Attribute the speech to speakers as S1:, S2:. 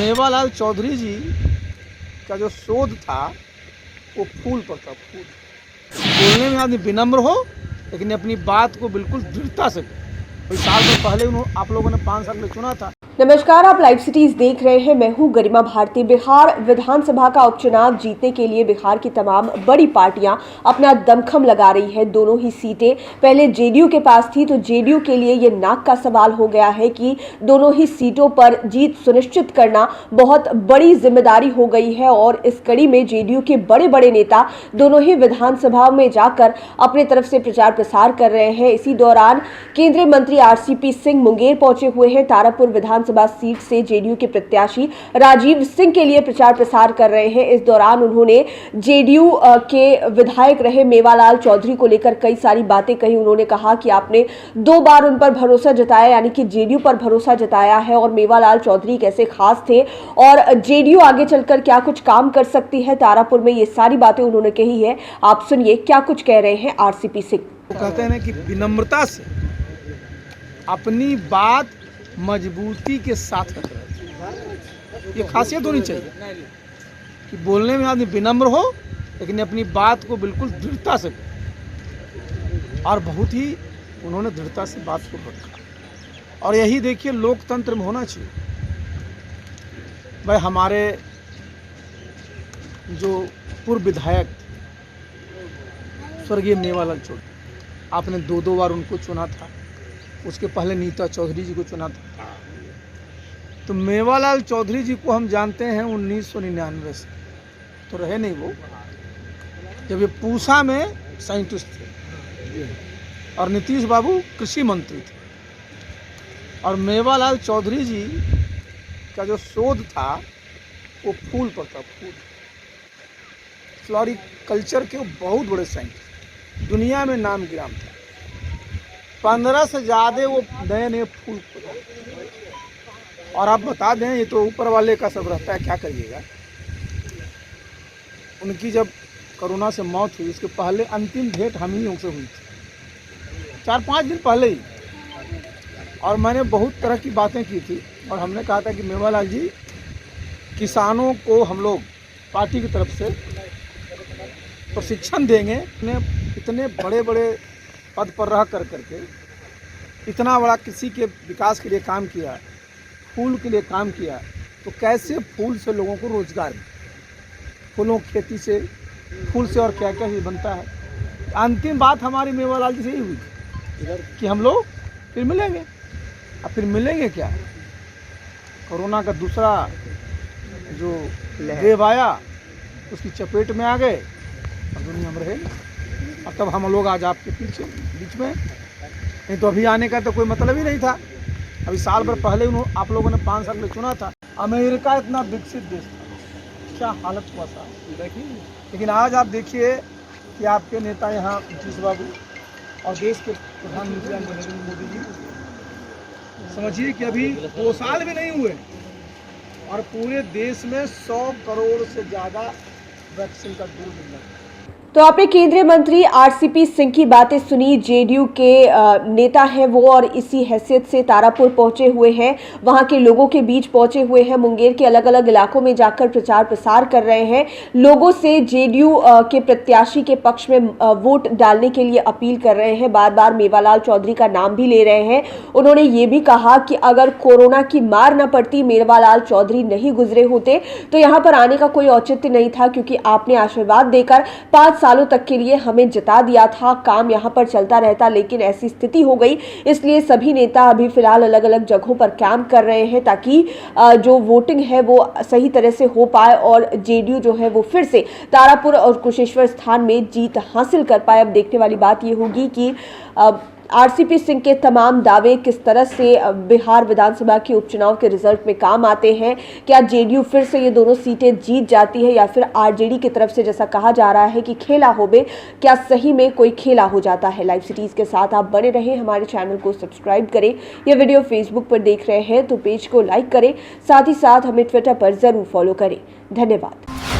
S1: मेवालाल चौधरी जी का जो शोध था वो फूल पर था। फूल बोलने में आदमी विनम्र हो, लेकिन अपनी बात को बिल्कुल दृढ़ता से कोई साल भर पहले आप लोगों ने 5 साल में चुना था।
S2: नमस्कार, आप लाइव सिटीज देख रहे हैं। मैं हूं गरिमा भारती। बिहार विधानसभा का उपचुनाव जीतने के लिए बिहार की तमाम बड़ी पार्टियां अपना दमखम लगा रही है। दोनों ही सीटें पहले जेडीयू के पास थी, तो जेडीयू के लिए ये नाक का सवाल हो गया है कि दोनों ही सीटों पर जीत सुनिश्चित करना बहुत बड़ी जिम्मेदारी हो गई है। और इस कड़ी में जेडीयू के बड़े बड़े नेता दोनों ही विधानसभा में जाकर अपने तरफ से प्रचार प्रसार कर रहे हैं। इसी दौरान केंद्रीय मंत्री आरसीपी सिंह मुंगेर पहुंचे हुए हैं। तारापुर विधानसभा सीट से जेडीयू के प्रत्याशी राजीव सिंह के लिए प्रचार प्रसार कर रहे हैं। इस दौरान उन्होंने जेडीयू के विधायक रहे मेवालाल चौधरी को लेकर कई सारी बातें कही। उन्होंने कहा कि आपने 2 बार उन पर भरोसा जताया, यानी कि जेडीयू पर भरोसा जताया है, और मेवालाल चौधरी कैसे खास थे और जेडीयू आगे चलकर क्या कुछ काम कर सकती है तारापुर में, ये सारी बातें उन्होंने कही है। आप सुनिए क्या कुछ कह रहे हैं आरसीपी सिंह।
S1: वो कहते हैं कि विनम्रता से अपनी बात मजबूती के साथ रख रहे, ये खासियत होनी चाहिए कि बोलने में आदमी विनम्र हो, लेकिन अपनी बात को बिल्कुल दृढ़ता से, और बहुत ही उन्होंने दृढ़ता से बात को रखा। और यही देखिए लोकतंत्र में होना चाहिए। भाई हमारे जो पूर्व विधायक स्वर्गीय मेवालाल चौधरी, आपने 2 बार उनको चुना था, उसके पहले नीता चौधरी जी को चुना था। तो मेवालाल चौधरी जी को हम जानते हैं 1999 से, तो रहे नहीं वो, जब ये पूसा में साइंटिस्ट थे और नीतीश बाबू कृषि मंत्री थे। और मेवालाल चौधरी जी का जो शोध था वो फूल पर था। फूल फ्लोरिकल्चर के बहुत बड़े साइंटिस्ट, दुनिया में नाम गिराम था। 15 से ज़्यादा वो नए नए फूल। और आप बता दें, ये तो ऊपर वाले का सब रहता है, क्या करिएगा। उनकी जब कोरोना से मौत हुई, उसके पहले अंतिम भेंट हम ही उनसे हुई थी 4-5 दिन पहले ही। और मैंने बहुत तरह की बातें की थी, और हमने कहा था कि मेवालाल जी, किसानों को हम लोग पार्टी की तरफ से प्रशिक्षण देंगे। इतने बड़े बड़े पद पर रह करके इतना बड़ा कृषि के विकास के लिए काम किया, फूल के लिए काम किया, तो कैसे फूल से लोगों को रोजगार, फूलों की खेती से, फूल से और क्या क्या ही बनता है। अंतिम बात हमारी मेवालाल जी से ही हुई कि हम लोग फिर मिलेंगे। अब फिर मिलेंगे क्या, कोरोना का दूसरा जो वेव आया उसकी चपेट में आ गए और दुनिया में रहे। अब तब हम लोग आज आपके पीछे बीच में, नहीं तो अभी आने का तो कोई मतलब ही नहीं था। अभी साल भर पहले आप लोगों ने 5 साल में चुना था। अमेरिका इतना विकसित देश था, क्या हालत हुआ था देखिए। लेकिन आज आप देखिए कि आपके नेता यहाँ नीतीश बाबू और देश के प्रधानमंत्री नरेंद्र मोदी जी, समझिए कि अभी 2 साल भी नहीं हुए और पूरे देश में 100 करोड़ से ज़्यादा वैक्सीन का डोज मिला।
S2: तो आपने केंद्रीय मंत्री आरसीपी सिंह की बातें सुनी। जेडीयू के नेता हैं वो, और इसी हैसियत से तारापुर पहुंचे हुए हैं, वहां के लोगों के बीच पहुंचे हुए हैं, मुंगेर के अलग अलग इलाकों में जाकर प्रचार प्रसार कर रहे हैं। लोगों से जेडीयू के प्रत्याशी के पक्ष में वोट डालने के लिए अपील कर रहे हैं। बार बार मेवालाल चौधरी का नाम भी ले रहे हैं। उन्होंने ये भी कहा कि अगर कोरोना की मार न पड़ती, मेवालाल चौधरी नहीं गुजरे होते, तो यहाँ पर आने का कोई औचित्य नहीं था, क्योंकि आपने आशीर्वाद देकर 5 सालों तक के लिए हमें जिता दिया था, काम यहां पर चलता रहता, लेकिन ऐसी स्थिति हो गई। इसलिए सभी नेता अभी फिलहाल अलग अलग जगहों पर कैंप कर रहे हैं, ताकि जो वोटिंग है वो सही तरह से हो पाए और जेडीयू जो है वो फिर से तारापुर और कुशेश्वर स्थान में जीत हासिल कर पाए। अब देखने वाली बात ये होगी कि आरसीपी सिंह के तमाम दावे किस तरह से बिहार विधानसभा के उपचुनाव के रिजल्ट में काम आते हैं। क्या जेडीयू फिर से ये दोनों सीटें जीत जाती है, या फिर आरजेडी की तरफ से जैसा कहा जा रहा है कि खेला होबे, क्या सही में कोई खेला हो जाता है। लाइव सिटीज के साथ आप बने रहें, हमारे चैनल को सब्सक्राइब करें। यह वीडियो फेसबुक पर देख रहे हैं तो पेज को लाइक करें, साथ ही साथ हमें ट्विटर पर जरूर फॉलो करें। धन्यवाद।